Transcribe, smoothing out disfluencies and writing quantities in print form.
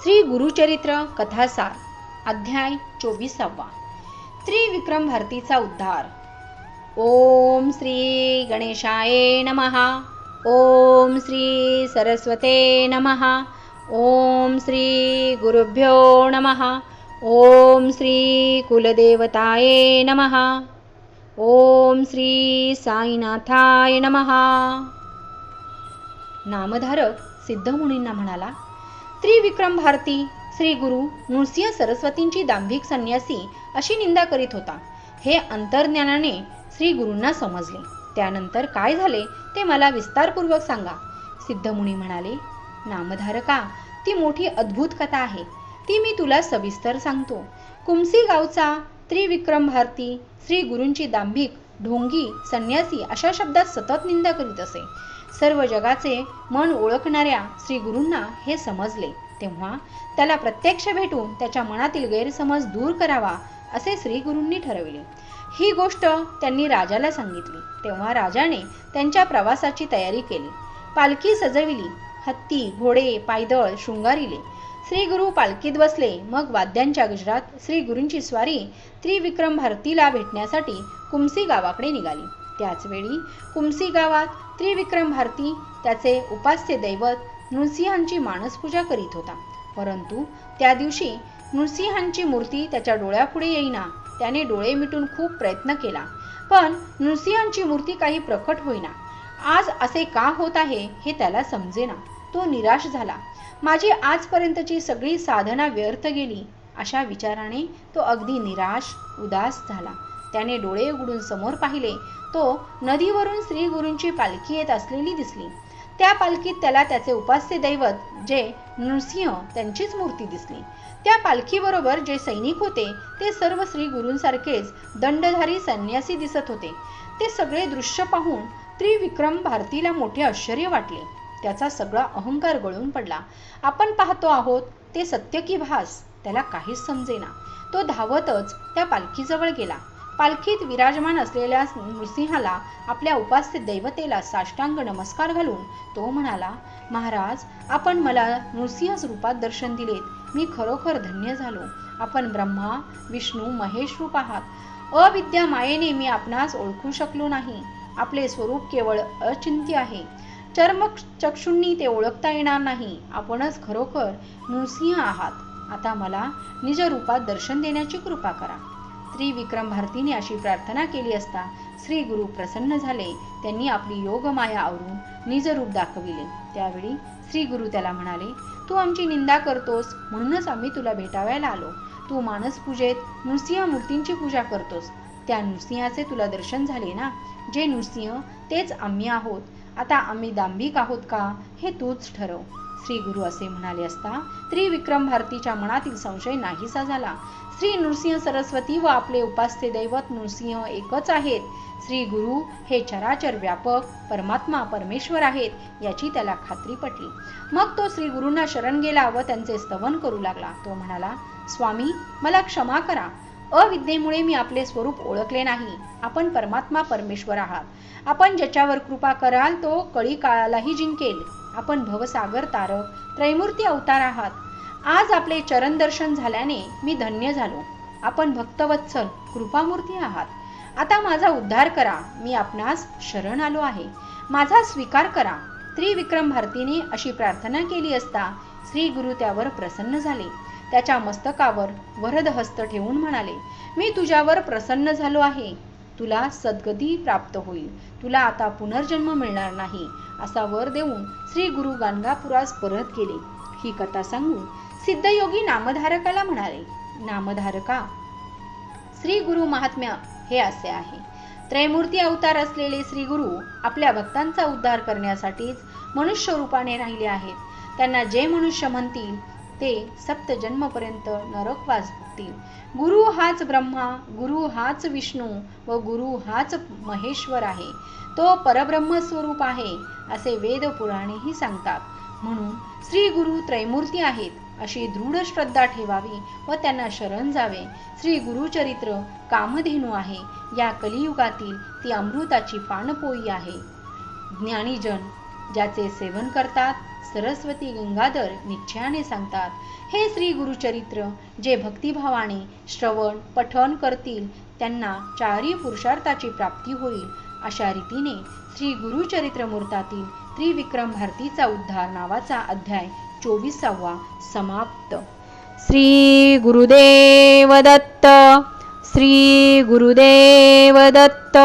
श्री गुरुचरित्र कथासार अध्याय 24. त्रिविक्रम भारतीचा उद्धार. ओम श्री गणेशाय नमः. ओम श्री सरस्वते नमः. ओम श्री गुरुभ्यो नमः. ओम श्री कुलदेवताये नमः. ओम श्री साईनाथाय नमः. नामधारक सिद्धमुनींना म्हणाला, त्रिविक्रम भारती श्री गुरु नृसिंह सरस्वतींची दांभिक संन्यासी अशी निंदा करीत होता. हे अंतर्ज्ञानाने श्री गुरूंना समजले. त्यानंतर काय झाले ते मला विस्तारपूर्वक सांगा. सिद्धमुनी म्हणाले, नामधारका, ती मोठी अद्भुत कथा आहे. ती मी तुला सविस्तर सांगतो. कुमसी गावचा त्रिविक्रम भारती श्री गुरूंची दांभिक, ढोंगी, संन्यासी अशा शब्दात सतत निंदा करीत असे. सर्व जगाचे मन ओळखणाऱ्या श्री गुरूंना हे समजले. तेव्हा त्याला प्रत्यक्ष भेटून त्याच्या मनातील गैरसमज दूर करावा असे श्री गुरूंनी ठरविले. ही गोष्ट त्यांनी राजाला सांगितली. तेव्हा राजाने त्यांच्या प्रवासाची तयारी केली. पालखी सजविली. हत्ती, घोडे, पायदळ शृंगारिले. श्री गुरु पालखीत बसले. मग वाद्यांच्या गजरात श्री गुरूंची स्वारी त्रिविक्रम भारतीला भेटण्यासाठी कुमसी गावाकडे निघाली. त्याचवेळी कुमसी गावात त्रिविक्रम भारती त्याचे उपास्य दैवत नृसिंहांची मानसपूजा करीत होता. परंतु त्या दिवशी नृसिंहांची मूर्ती त्याच्या डोळ्यापुढे येईना. त्याने डोळे मिटून खूप प्रयत्न केला, पण नृसिंहांची मूर्ती काही प्रकट होईना. आज असे का होत आहे हे त्याला समजेना. तो निराश झाला. माझी आजपर्यंतची सगळी साधना व्यर्थ गेली अशा विचाराने तो अगदी निराश, उदास झाला. त्याने डोळे उघडून समोर पाहिले. तो नदीवरून श्री गुरूंची पालखी येत असलेली दिसली. त्या पालखीत त्याला त्याचे उपास्य दैवत जे नृसिंह त्यांचीच मूर्ती दिसली. त्या पालखीबरोबर जे सैनिक होते ते सर्व श्री गुरूंसारखेच दंडधारी संन्यासी दिसत होते. ते सगळे दृश्य पाहून त्रिविक्रम भारतीला मोठे आश्चर्य वाटले. त्याचा सगळा अहंकार गळून पडला. आपण पाहतो आहोत ते सत्य की भास त्याला काहीच समजेना. तो धावतच त्या पालखीजवळ गेला. पालखीत विराजमान असलेल्या नृसिंहाला, आपल्या उपास्य दैवतेला साष्टांग नमस्कार घालून तो म्हणाला, महाराज, आपण मला नृसिंह रूपात दर्शन दिलेत. मी खरोखर धन्य झालो. आपण ब्रह्मा, विष्णू, महेश रूप आहात. अविद्या मायेने मी आपणास ओळखू शकलो नाही. आपले स्वरूप केवळ अचिंत्य आहे. चर्मचक्षुंनी ते ओळखता येणार नाही. आपणच खरोखर नृसिंह आहात. आता मला निज रूपात दर्शन देण्याची कृपा करा. त्रिविक्रम भारतीने अशी प्रार्थना केली असता श्री गुरु प्रसन्न झाले. त्यांनी आपली योगमाया आवरून निज रूप दाखविले. त्यावेळी श्री गुरु त्याला म्हणाले, तू आमची निंदा करतोस म्हणूनच आम्ही तुला भेटावयाला आलो. तू मानस पूजेत नृसिंह मूर्तींची पूजा करतोस. त्या नृसिंहाचे तुला दर्शन झाले ना. जे नृसिंह तेच आम्ही आहोत. आता आम्ही दांभिक आहोत का हे तूच ठरव. श्री गुरु असे म्हणाले असता त्रिविक्रम भारतीच्या मनातील संशय नाहीसा झाला. श्री नृसिंह सरस्वती व आपले उपास्य दैवत नृसिंह एकच आहेत. श्री गुरु हे चराचर व्यापक परमात्मा परमेश्वर आहेत याची त्याला खात्री पटली. मग तो श्री गुरूंना शरण गेला व त्यांचे स्तवन करू लागला. तो म्हणाला, स्वामी, मला क्षमा करा. अविद्येमुळे मी आपले स्वरूप ओळखले नाही. आपण परमात्मा परमेश्वर आहात. आपण ज्याच्यावर कृपा कराल तो कळी काळालाही जिंकेल. आपण भवसागर तारक त्रैमूर्ती अवतार आहात. आज आपले चरण दर्शन झाल्याने मी धन्य झालो. आपण भक्तवत्सल कृपामूर्ती आहात. आता माझा उद्धार करा. मी आपणास शरण आलो आहे. माझा स्वीकार करा. त्रिविक्रम भारतीने अशी प्रार्थना केली असता श्री गुरु त्यावर प्रसन्न झाले. त्याच्या मस्तकावर वरद हस्त ठेवून म्हणाले, मी तुझ्यावर प्रसन्न झालो आहे. तुला सद्गती प्राप्त होईल. तुला आता पुनर्जन्म मिळणार नाही असा वर देऊन श्री गुरु गाणगापुरास परत गेले. ही कथा सांगून सिद्धयोगी नामधारकाला म्हणाले, नामधारका, श्री गुरु महात्म्य हे असे आहे. त्रैमूर्ती अवतार असलेले श्री गुरु आपल्या भक्तांचा उद्धार करण्यासाठीच मनुष्य रूपाने राहिले आहेत. त्यांना जे मनुष्य म्हणतील ते सप्तजन्मपर्यंत नरकवास भोगतील. गुरु हाच ब्रह्मा, गुरु हाच विष्णू व गुरु हाच महेश्वर आहे. तो परब्रह्म स्वरूप आहे असे वेद पुराणेही सांगतात. म्हणून श्री गुरु त्रैमूर्ती आहेत अशी दृढ श्रद्धा ठेवावी व त्यांना शरण जावे. श्री गुरुचरित्र कामधेनू आहे. या कलियुगातील ती अमृताची पानपोई आहे. ज्ञानीजन ज्याचे सेवन करतात सरस्वती गंगाधर निश्चयाने सांगतात, हे श्री गुरुचरित्र जे भक्तिभावाने श्रवण पठण करतील त्यांना चारी पुरुषार्थाची प्राप्ती होईल. अशा रीतीने श्री गुरुचरित्रमूर्तातील त्रिविक्रम भारतीचा उद्धार नावाचा अध्याय 24वा समाप्त. श्री गुरुदेव दत्त. श्री गुरुदेव दत्त.